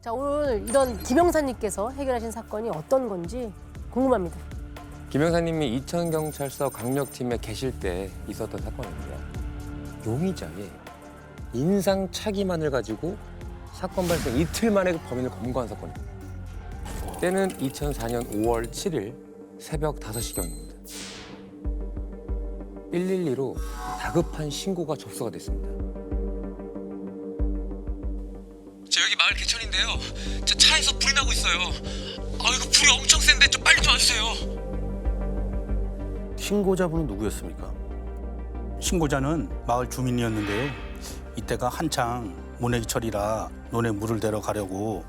자, 오늘 이런 김영사님께서 해결하신 사건이 어떤 건지 궁금합니다. 김영사님이 이천경찰서 강력팀에 계실 때 있었던 사건인데요. 용의자의 인상착의만을 가지고 사건 발생 이틀 만에 그 범인을 검거한 사건입니다. 때는 2004년 5월 7일 새벽 5시경입니다. 112로 다급한 신고가 접수가 됐습니다. 저 여기 마을 개천인데요. 저 차에서 불이 나고 있어요. 이거 불이 엄청 센데 좀 빨리 좀 와주세요. 신고자분은 누구였습니까? 신고자는 마을 주민이었는데요. 이때가 한창 모내기철이라 논에 물을 대러 가려고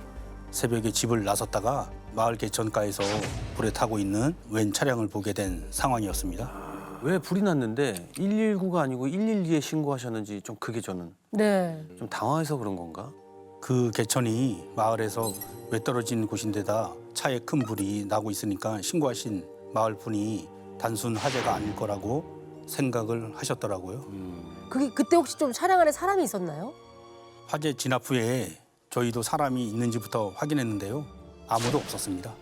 새벽에 집을 나섰다가 마을 개천가에서 불에 타고 있는 웬 차량을 보게 된 상황이었습니다. 왜 불이 났는데 119가 아니고 112에 신고하셨는지 좀 그게 저는 네. 좀 당황해서 그런 건가? 그 개천이 마을에서 외떨어진 곳인데다 차에 큰 불이 나고 있으니까 신고하신 마을 분이 단순 화재가 아닐 거라고 생각을 하셨더라고요. 그때 혹시 좀 차량 안에 사람이 있었나요? 화재 진압 후에 저희도 사람이 있는지부터 확인했는데요. 아무도 없었습니다.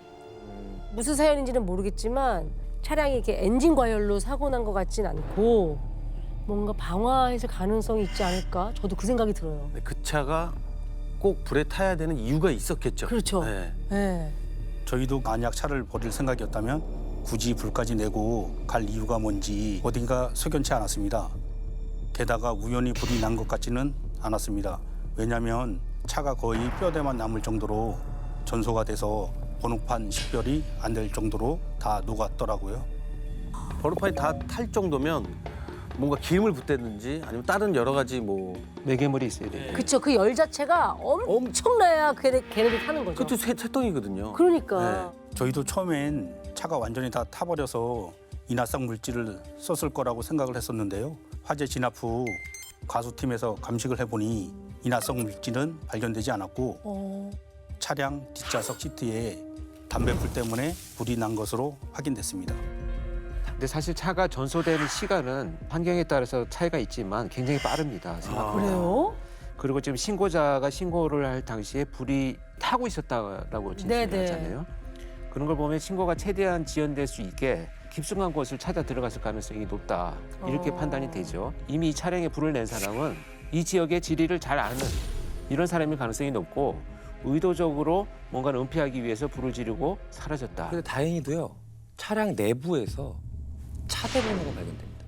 무슨 사연인지는 모르겠지만 차량이 이렇게 엔진 과열로 사고 난 것 같진 않고 뭔가 방화했을 가능성이 있지 않을까? 저도 그 생각이 들어요. 근데 그 차가 꼭 불에 타야 되는 이유가 있었겠죠. 그렇죠. 네. 네. 저희도 만약 차를 버릴 생각이었다면 굳이 불까지 내고 갈 이유가 뭔지 어딘가 석연치 않았습니다. 게다가 우연히 불이 난 것 같지는 않았습니다. 왜냐하면 차가 거의 뼈대만 남을 정도로 전소가 돼서 번호판 식별이 안 될 정도로 다 녹았더라고요. 번호판이 다 탈 정도면 뭔가 기름을 붓댔는지 아니면 다른 여러 가지 뭐 매개물이 있어야 돼요. 그렇죠. 그 열 자체가 엄청나야 걔네들이 타는 거죠. 그것도 새똥이거든요. 그러니까. 저희도 처음엔 차가 완전히 다 타버려서 인화성 물질을 썼을 거라고 생각을 했었는데요. 화재 진압 후 가수팀에서 감식을 해보니 인화성 물질은 발견되지 않았고 차량 뒷좌석 시트에 담배불 때문에 불이 난 것으로 확인됐습니다. 근데 사실 차가 전소되는 시간은 환경에 따라서 차이가 있지만 굉장히 빠릅니다. 생각보다. 그래요? 그리고 지금 신고자가 신고를 할 당시에 불이 타고 있었다라고 네네. 진술하잖아요. 그런 걸 보면 신고가 최대한 지연될 수 있게 깊숙한 곳을 찾아 들어갔을 가능성이 높다. 이렇게 판단이 되죠. 이미 이 차량에 불을 낸 사람은 이 지역의 지리를 잘 아는 이런 사람일 가능성이 높고 의도적으로 뭔가를 은폐하기 위해서 불을 지르고 사라졌다. 근데 다행히도요. 차량 내부에서 차대번호가 발견됩니다.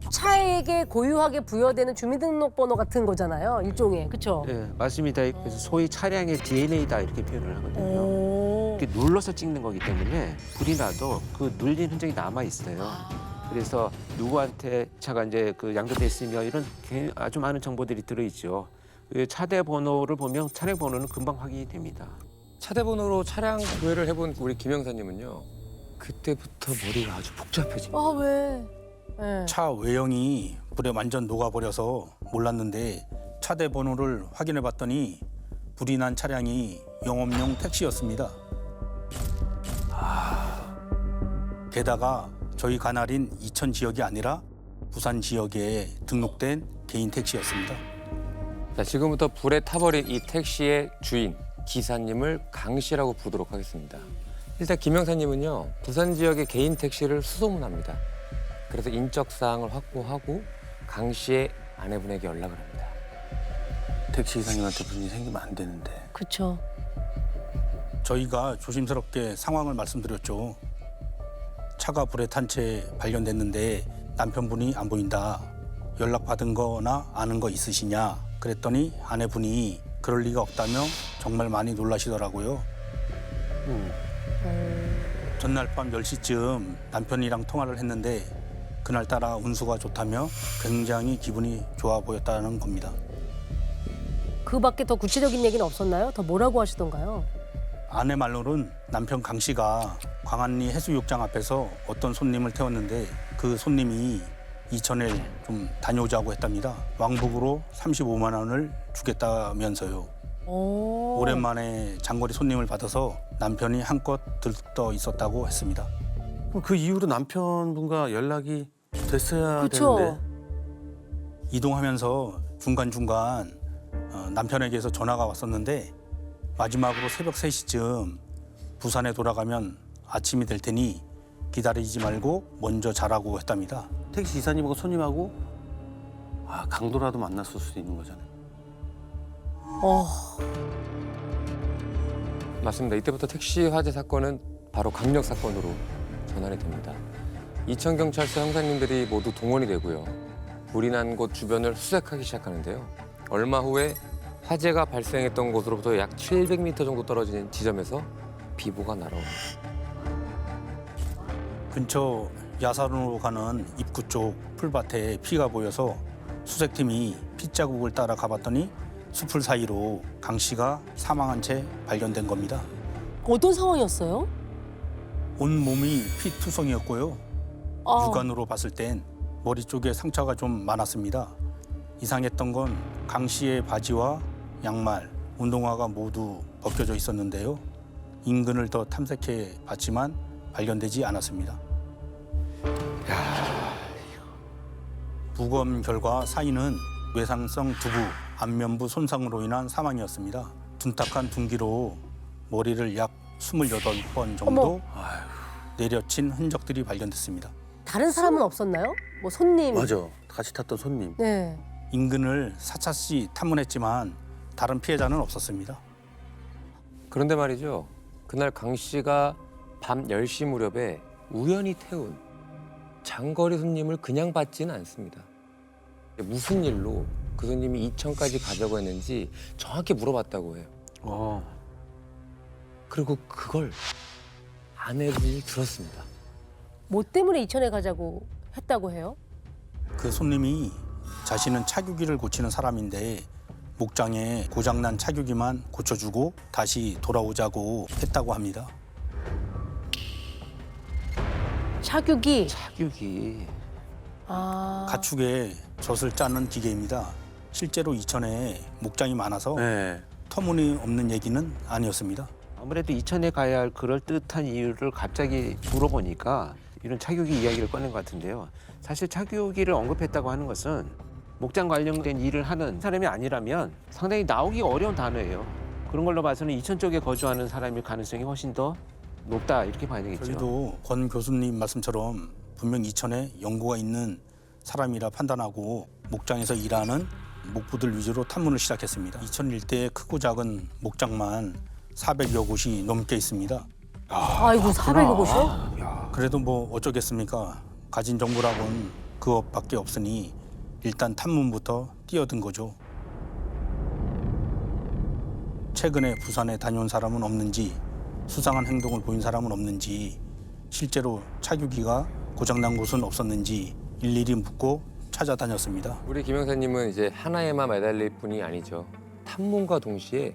차에게 고유하게 부여되는 주민등록번호 같은 거잖아요. 일종의. 그렇죠? 네, 맞습니다. 그래서 소위 차량의 DNA다 이렇게 표현을 하거든요. 이렇게 눌러서 찍는 거기 때문에 불이 나도 그 눌린 흔적이 남아 있어요. 그래서 누구한테 차가 이제 그 양도됐으며 이런 아주 많은 정보들이 들어있죠. 그 차대 번호를 보면 차량 번호는 금방 확인이 됩니다. 차대번호로 차량 구매를 해본 우리 김영사님은요. 그때부터 머리가 아주 복잡해집니다. 아, 왜? 네. 차 외형이 불에 완전 녹아버려서 몰랐는데 차대 번호를 확인해 봤더니 불이 난 차량이 영업용 택시였습니다. 게다가 저희 관할인 이천 지역이 아니라 부산 지역에 등록된 개인 택시였습니다. 자, 지금부터 불에 타버린 이 택시의 주인, 기사님을 강 씨라고 부르도록 하겠습니다. 일단 김영사님은요, 부산 지역의 개인 택시를 수소문합니다. 그래서 인적 사항을 확보하고 강 씨의 아내분에게 연락을 합니다. 택시 기사님한테 무슨 일이 생기면 안 되는데. 그렇죠. 저희가 조심스럽게 상황을 말씀드렸죠. 차가 불에 탄 채 발견됐는데 남편분이 안 보인다. 연락받은 거나 아는 거 있으시냐? 그랬더니 아내분이 그럴 리가 없다며 정말 많이 놀라시더라고요. 전날 밤 10시쯤 남편이랑 통화를 했는데 그날따라 운수가 좋다며 굉장히 기분이 좋아 보였다는 겁니다. 그 밖에 더 구체적인 얘기는 없었나요? 더 뭐라고 하시던가요? 아내 말로는 남편 강 씨가 광안리 해수욕장 앞에서 어떤 손님을 태웠는데 그 손님이 이천에 좀 다녀오자고 했답니다. 왕복으로 35만 원을 주겠다면서요. 오랜만에 장거리 손님을 받아서 남편이 한껏 들떠 있었다고 했습니다. 그럼 그 이후로 남편분과 연락이 됐어야 그쵸. 되는데. 이동하면서 중간중간 남편에게서 전화가 왔었는데 마지막으로 새벽 3시쯤 부산에 돌아가면 아침이 될 테니 기다리지 말고 먼저 자라고 했답니다. 택시 기사님하고 손님하고 강도라도 만났을 수도 있는 거잖아요. 맞습니다. 이때부터 택시 화재 사건은 바로 강력 사건으로 전환이 됩니다. 이천경찰서 형사님들이 모두 동원이 되고요. 불이 난 곳 주변을 수색하기 시작하는데요. 얼마 후에 화재가 발생했던 곳으로부터 약 700m 정도 떨어진 지점에서 비보가 날아옵니다. 근처 야산으로 가는 입구 쪽 풀밭에 피가 보여서 수색팀이 핏자국을 따라 가봤더니 수풀 사이로 강 씨가 사망한 채 발견된 겁니다. 어떤 상황이었어요? 온 몸이 피투성이었고요. 아, 육안으로 봤을 땐 머리 쪽에 상처가 좀 많았습니다. 이상했던 건 강 씨의 바지와 양말, 운동화가 모두 벗겨져 있었는데요. 인근을 더 탐색해 봤지만 발견되지 않았습니다. 부검 결과 사인은 외상성 두부, 안면부 손상으로 인한 사망이었습니다. 둔탁한 둔기로 머리를 약 28번 정도 내려친 흔적들이 발견됐습니다. 다른 사람은 없었나요? 뭐 손님. 맞아. 같이 탔던 손님. 네. 인근을 사차시 탐문했지만 다른 피해자는 없었습니다. 그런데 말이죠. 그날 강 씨가 밤 10시 무렵에 우연히 태운 장거리 손님을 그냥 받지는 않습니다. 무슨 일로 그 손님이 이천까지 가자고 했는지 정확히 물어봤다고 해요. 그리고 그걸 아내분이 들었습니다. 뭐 때문에 이천에 가자고 했다고 해요? 그 손님이 자신은 차규기를 고치는 사람인데 목장에 고장난 차규기만 고쳐주고 다시 돌아오자고 했다고 합니다. 차규기. 차규기. 가축에 젖을 짜는 기계입니다. 실제로 이천에 목장이 많아서 네. 터무니없는 얘기는 아니었습니다. 아무래도 이천에 가야 할 그럴듯한 이유를 갑자기 물어보니까 이런 차규기 이야기를 꺼낸 것 같은데요. 사실 차규기를 언급했다고 하는 것은 목장 관련된 일을 하는 사람이 아니라면 상당히 나오기가 어려운 단어예요. 그런 걸로 봐서는 이천 쪽에 거주하는 사람일 가능성이 훨씬 더 높다 이렇게 봐야 되겠죠. 저희도 권 교수님 말씀처럼 분명 이천에 연고가 있는 사람이라 판단하고 목장에서 일하는 목부들 위주로 탐문을 시작했습니다. 이천 일대에 크고 작은 목장만 400여 곳이 넘게 있습니다. 아이고 400여 곳이요? 그래도 뭐 어쩌겠습니까? 가진 정보라곤 그것밖에 없으니 일단 탐문부터 뛰어든 거죠. 최근에 부산에 다녀온 사람은 없는지, 수상한 행동을 보인 사람은 없는지, 실제로 차규기가 고장난 곳은 없었는지 일일이 묻고 찾아다녔습니다. 우리 김 형사님은 이제 하나에만 매달릴 뿐이 아니죠. 탐문과 동시에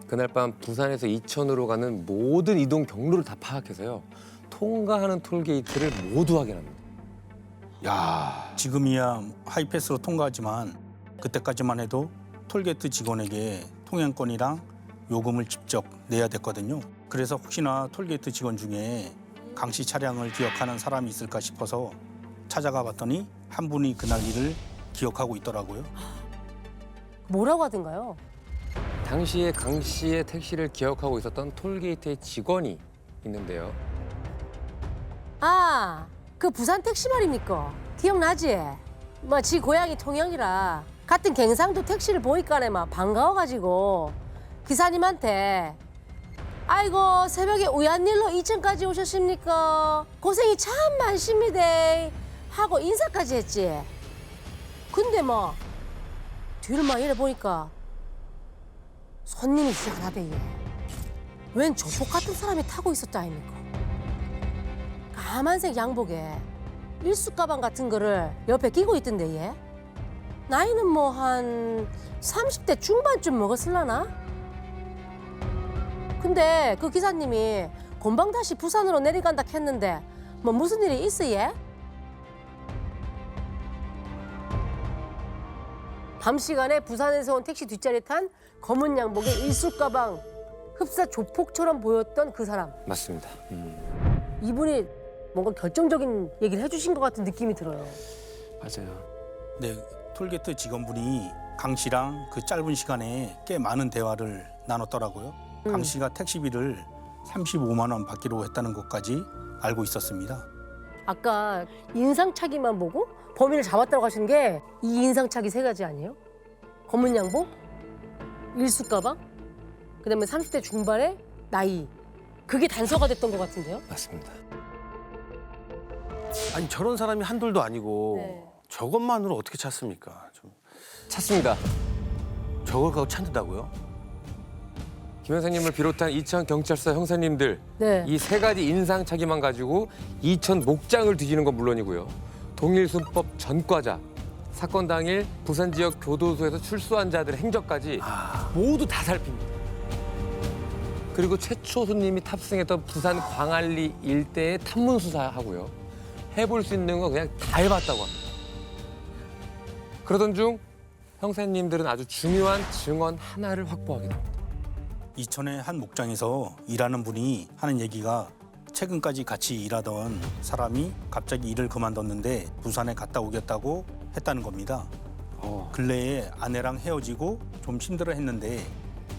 그날 밤 부산에서 이천으로 가는 모든 이동 경로를 다 파악해서요. 통과하는 톨게이트를 모두 확인합니다. 지금이야 하이패스로 통과하지만 그때까지만 해도 톨게이트 직원에게 통행권이랑 요금을 직접 내야 됐거든요. 그래서 혹시나 톨게이트 직원 중에 강 씨 차량을 기억하는 사람이 있을까 싶어서 찾아가 봤더니 한 분이 그날 일을 기억하고 있더라고요. 뭐라고 하던가요? 당시에 강 씨의 택시를 기억하고 있었던 톨게이트의 직원이 있는데요. 아, 그 부산 택시 말입니까? 기억나지? 뭐 지 고향이 통영이라 같은 갱상도 택시를 보니까네 막 반가워가지고 기사님한테 아이고 새벽에 우연 일로 이천까지 오셨습니까? 고생이 참 많습니다 하고 인사까지 했지. 근데 뭐 뒤를 막 이래 보니까 손님이 시작을 하대. 웬 조폭 같은 사람이 타고 있었다 아닙니까? 까만색 양복에 일수 가방 같은 거를 옆에 끼고 있던데 얘. 나이는 뭐 한 30대 중반쯤 먹었을라나? 근데 그 기사님이 곤방 다시 부산으로 내려간다 했는데 뭐 무슨 일이 있어 얘? 밤 시간에 부산에서 온 택시 뒷자리에 탄 검은 양복에 일수 가방 흡사 조폭처럼 보였던 그 사람. 맞습니다. 이분이 뭔가 결정적인 얘기를 해주신 것 같은 느낌이 들어요. 맞아요. 네, 톨게이트 직원분이 강 씨랑 그 짧은 시간에 꽤 많은 대화를 나눴더라고요. 강 씨가 택시비를 35만 원 받기로 했다는 것까지 알고 있었습니다. 아까 인상착의만 보고 범인을 잡았다고 하신 게 이 인상착의 세 가지 아니에요? 검은 양복, 일수 가방, 그다음에 30대 중반의 나이. 그게 단서가 됐던 것 같은데요? 맞습니다. 아니 저런 사람이 한둘도 아니고 네. 저것만으로 어떻게 찾습니까? 좀 찾습니다. 저걸 갖고 찾는다고요? 김영사님을 비롯한 이천 경찰서 형사님들 네. 이 세 가지 인상착의만 가지고 이천 목장을 뒤지는 건 물론이고요. 동일순법 전과자, 사건 당일 부산 지역 교도소에서 출소한 자들의 행적까지 모두 다 살핍니다. 그리고 최초 손님이 탑승했던 부산 광안리 일대의 탐문 수사하고요. 해볼 수 있는 거 그냥 다 해봤다고 합니다. 그러던 중 형사님들은 아주 중요한 증언 하나를 확보하게 됩니다. 이천의 한 목장에서 일하는 분이 하는 얘기가 최근까지 같이 일하던 사람이 갑자기 일을 그만뒀는데 부산에 갔다 오겠다고 했다는 겁니다. 근래에 아내랑 헤어지고 좀 힘들어했는데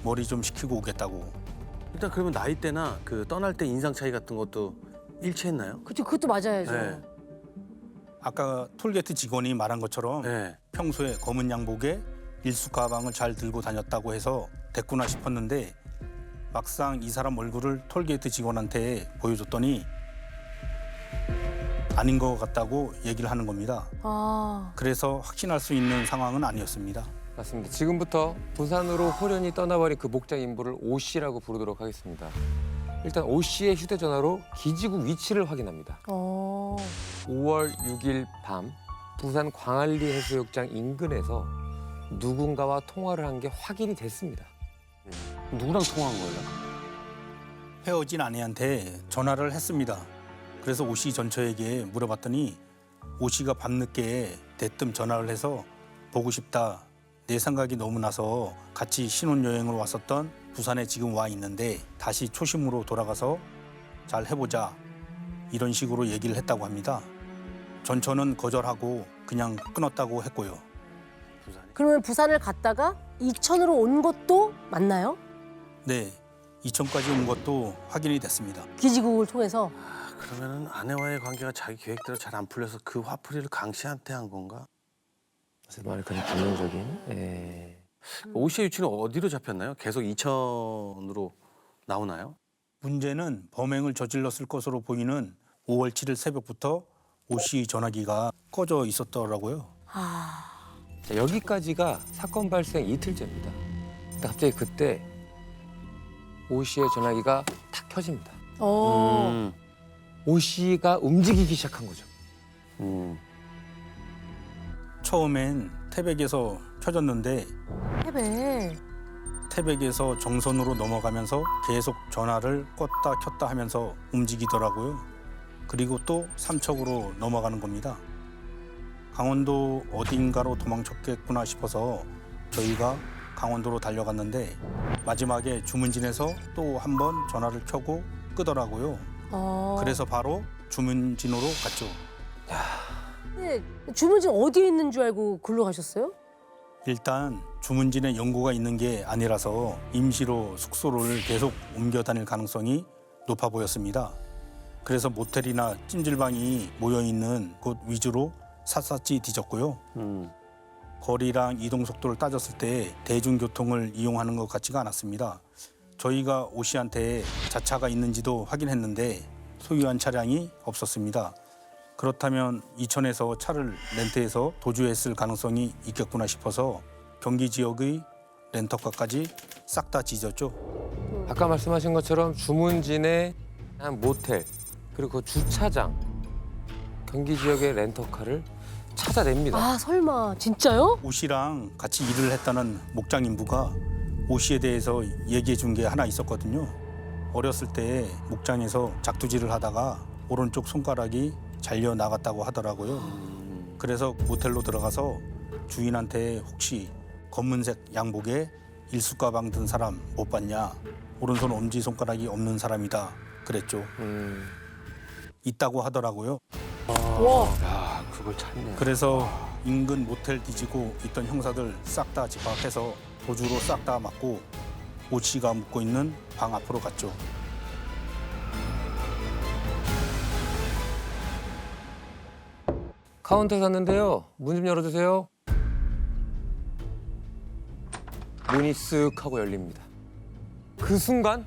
머리 좀 식히고 오겠다고. 일단 그러면 나이대나 그 떠날 때 인상 차이 같은 것도 일치했나요? 그쵸, 그것도 맞아야죠. 네. 아까 톨게이트 직원이 말한 것처럼 네. 평소에 검은 양복에 일수 가방을 잘 들고 다녔다고 해서 됐구나 싶었는데 막상 이 사람 얼굴을 톨게이트 직원한테 보여줬더니 아닌 것 같다고 얘기를 하는 겁니다. 아, 그래서 확신할 수 있는 상황은 아니었습니다. 맞습니다. 지금부터 부산으로 호련히 떠나버린 그 목장 인부를 오 씨라고 부르도록 하겠습니다. 일단 오 씨의 휴대전화로 기지국 위치를 확인합니다. 5월 6일 밤 부산 광안리 해수욕장 인근에서 누군가와 통화를 한 게 확인이 됐습니다. 누구랑 통화한 거예요? 헤어진 아내한테 전화를 했습니다. 그래서 오 씨 전처에게 물어봤더니 오 씨가 밤늦게 대뜸 전화를 해서 보고 싶다. 내 생각이 너무 나서 같이 신혼여행을 왔었던 부산에 지금 와 있는데 다시 초심으로 돌아가서 잘 해보자. 이런 식으로 얘기를 했다고 합니다. 전처는 거절하고 그냥 끊었다고 했고요. 그러면 부산을 갔다가 이천으로 온 것도 맞나요? 네, 이천까지 온 것도 확인이 됐습니다. 기지국을 통해서. 그러면은 아내와의 관계가 자기 계획대로 잘 안 풀려서 그 화풀이를 강 씨한테 한 건가? 말이 그냥 감정적인. 예. 오 씨의 위치는 어디로 잡혔나요? 계속 이천으로 나오나요? 문제는 범행을 저질렀을 것으로 보이는 5월 7일 새벽부터 오 씨 전화기가 꺼져 있었더라고요. 자, 여기까지가 사건 발생 이틀째입니다. 근데 갑자기 그때 오 씨의 전화기가 탁 켜집니다. 오 씨가 움직이기 시작한 거죠. 처음엔 태백에서 켜졌는데 해배. 태백에서 정선으로 넘어가면서 계속 전화를 껐다 켰다 하면서 움직이더라고요. 그리고 또 삼척으로 넘어가는 겁니다. 강원도 어딘가로 도망쳤겠구나 싶어서 저희가 강원도로 달려갔는데 마지막에 주문진에서 또 한 번 전화를 켜고 끄더라고요. 그래서 바로 주문진으로 갔죠. 근데 주문진 어디에 있는 줄 알고 글로 가셨어요? 일단 주문진에 연고가 있는 게 아니라서 임시로 숙소를 계속 옮겨 다닐 가능성이 높아 보였습니다. 그래서 모텔이나 찜질방이 모여 있는 곳 위주로 샅샅이 뒤졌고요. 거리랑 이동 속도를 따졌을 때 대중교통을 이용하는 것 같지가 않았습니다. 저희가 오 씨한테 자차가 있는지도 확인했는데 소유한 차량이 없었습니다. 그렇다면 이천에서 차를 렌트해서 도주했을 가능성이 있겠구나 싶어서 경기 지역의 렌터카까지 싹 다 뒤졌죠. 아까 말씀하신 것처럼 주문진의 한 모텔 그리고 그 주차장 경기 지역의 렌터카를 찾아냅니다. 아, 설마 진짜요? 오 씨랑 같이 일을 했다는 목장 인부가 오 씨에 대해서 얘기해 준 게 하나 있었거든요. 어렸을 때 목장에서 작두질을 하다가 오른쪽 손가락이 잘려 나갔다고 하더라고요. 그래서 모텔로 들어가서 주인한테 혹시 검은색 양복에 일수 가방 든 사람 못 봤냐? 오른손 엄지 손가락이 없는 사람이다. 그랬죠. 있다고 하더라고요. 야, 그걸 찾네. 그래서 인근 모텔 뒤지고 있던 형사들 싹 다 집합해서 도주로 싹 다 맞고 오 씨가 묵고 있는 방 앞으로 갔죠. 카운터에 샀는데요. 문 좀 열어주세요. 문이 쓱 하고 열립니다. 그 순간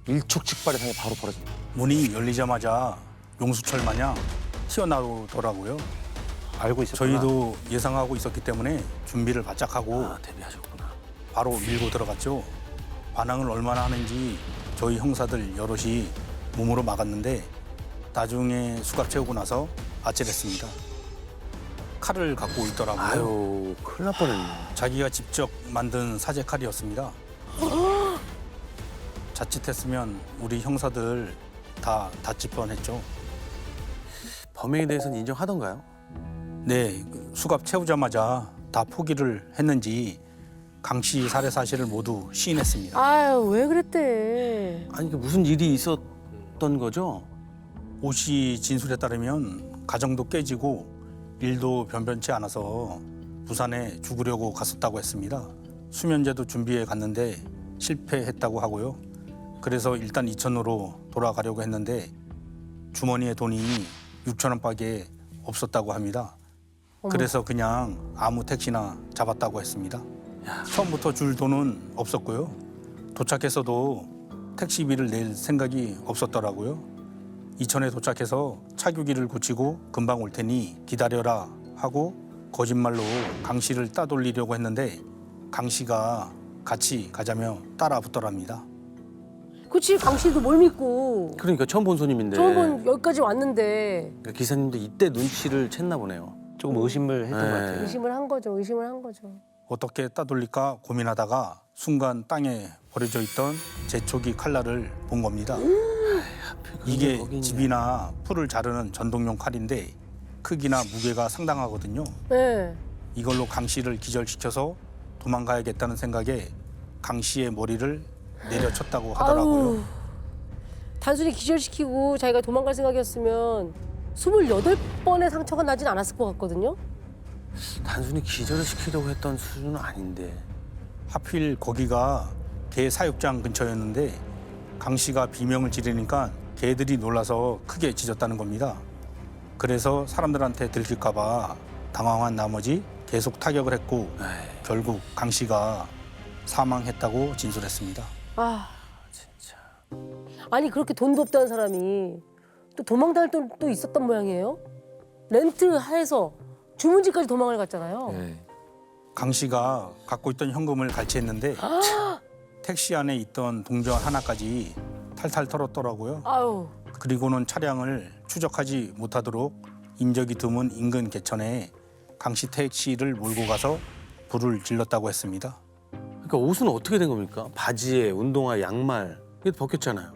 일촉즉발의 상황이 바로 벌어집니다. 문이 열리자마자 용수철 마냥 튀어나오더라고요. 알고 있었구나. 저희도 예상하고 있었기 때문에 준비를 바짝 하고 아, 데뷔하셨구나. 바로 밀고 들어갔죠. 반항을 얼마나 하는지 저희 형사들 여럿이 몸으로 막았는데 나중에 수갑 채우고 나서 아찔했습니다. 칼을 갖고 있더라고요. 아유, 큰일 날 뻔했네. 자기가 직접 만든 사제 칼이었습니다. 자칫했으면 우리 형사들 다 다칠 뻔했죠. 범행에 대해서는 인정하던가요? 네, 그 수갑 채우자마자 다 포기를 했는지 강 씨 살해 사실을 모두 시인했습니다. 아유 왜 그랬대? 아니, 그 무슨 일이 있었던 거죠? 오 씨 진술에 따르면 가정도 깨지고 일도 변변치 않아서 부산에 죽으려고 갔었다고 했습니다. 수면제도 준비해 갔는데 실패했다고 하고요. 그래서 일단 이천으로 돌아가려고 했는데 주머니에 돈이 6천 원밖에 없었다고 합니다. 그래서 그냥 아무 택시나 잡았다고 했습니다. 처음부터 줄 돈은 없었고요. 도착해서도 택시비를 낼 생각이 없었더라고요. 이천에 도착해서 차규기를 고치고 금방 올 테니 기다려라 하고 거짓말로 강 씨를 따돌리려고 했는데 강 씨가 같이 가자며 따라 붙더랍니다. 그치 강 씨도 뭘 믿고 그러니까 처음 본 손님인데. 처음 본 여기까지 왔는데 그러니까 기사님도 이때 눈치를 챘나 보네요. 조금 의심을 했던 것 같아요. 의심을 한 거죠. 의심을 한 거죠. 어떻게 따돌릴까 고민하다가 순간 땅에 버려져 있던 제초기 칼날을 본 겁니다. 이게 거기 있네. 집이나 풀을 자르는 전동용 칼인데 크기나 무게가 상당하거든요. 네. 이걸로 강 씨를 기절시켜서 도망가야겠다는 생각에 강 씨의 머리를 내려쳤다고 하더라고요. 아유, 단순히 기절시키고 자기가 도망갈 생각이었으면 28번의 상처가 나진 않았을 것 같거든요. 단순히 기절을 시키려고 했던 수준은 아닌데. 하필 거기가 개 사육장 근처였는데 강 씨가 비명을 지르니까 개들이 놀라서 크게 짖었다는 겁니다. 그래서 사람들한테 들킬까 봐 당황한 나머지 계속 타격을 했고 결국 강 씨가 사망했다고 진술했습니다. 아, 진짜. 아니 그렇게 돈도 없다는 사람이 또 도망다닐 돈도 있었던 모양이에요. 렌트해서 주문지까지 도망을 갔잖아요. 네. 강 씨가 갖고 있던 현금을 갈취했는데 택시 안에 있던 동전 하나까지 탈탈 털었더라고요. 아유, 그리고는 차량을 추적하지 못하도록 인적이 드문 인근 개천에 강 씨 택시를 몰고 가서 불을 질렀다고 했습니다. 그러니까 옷은 어떻게 된 겁니까? 바지에 운동화, 양말 이게 벗겼잖아요.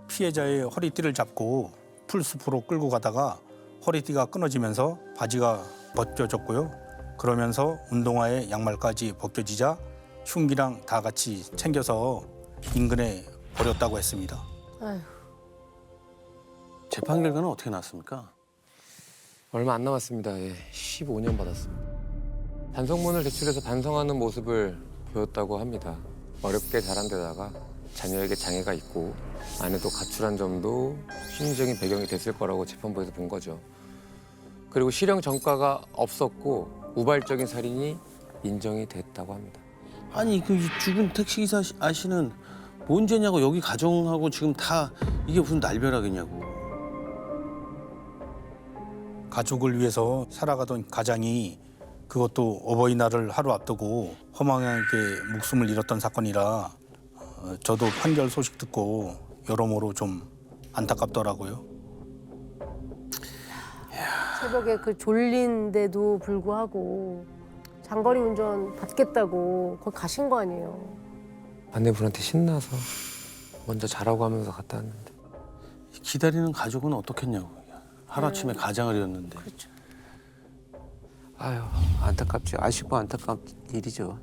피해자의 허리띠를 잡고 풀숲으로 끌고 가다가 허리띠가 끊어지면서 바지가 벗겨졌고요. 그러면서 운동화에 양말까지 벗겨지자 흉기랑 다 같이 챙겨서 인근에 버렸다고 했습니다. 아유. 재판 결과는 어떻게 나왔습니까? 얼마 안 남았습니다. 예, 15년 받았습니다. 반성문을 제출해서 반성하는 모습을 보였다고 합니다. 어렵게 자란 데다가 자녀에게 장애가 있고 아내도 가출한 점도 심리적인 배경이 됐을 거라고 재판부에서 본 거죠. 그리고 실형 전과가 없었고 우발적인 살인이 인정이 됐다고 합니다. 아니 그 죽은 택시기사 아씨는 뭔 죄냐고 여기 가정하고 지금 다 이게 무슨 날벼락이냐고. 가족을 위해서 살아가던 가장이 그것도 어버이날을 하루 앞두고 허망하게 목숨을 잃었던 사건이라 저도 판결 소식 듣고 여러모로 좀 안타깝더라고요. 새벽에 그 졸린데도 불구하고 장거리 운전 받겠다고 거기 가신 거 아니에요. 아내분한테 신나서 먼저 자라고 하면서 갔다 왔는데. 기다리는 가족은 어떻겠냐고. 하루아침에 가장을 잃었는데. 그렇죠. 아유, 안타깝죠. 아쉽고 안타까운 일이죠.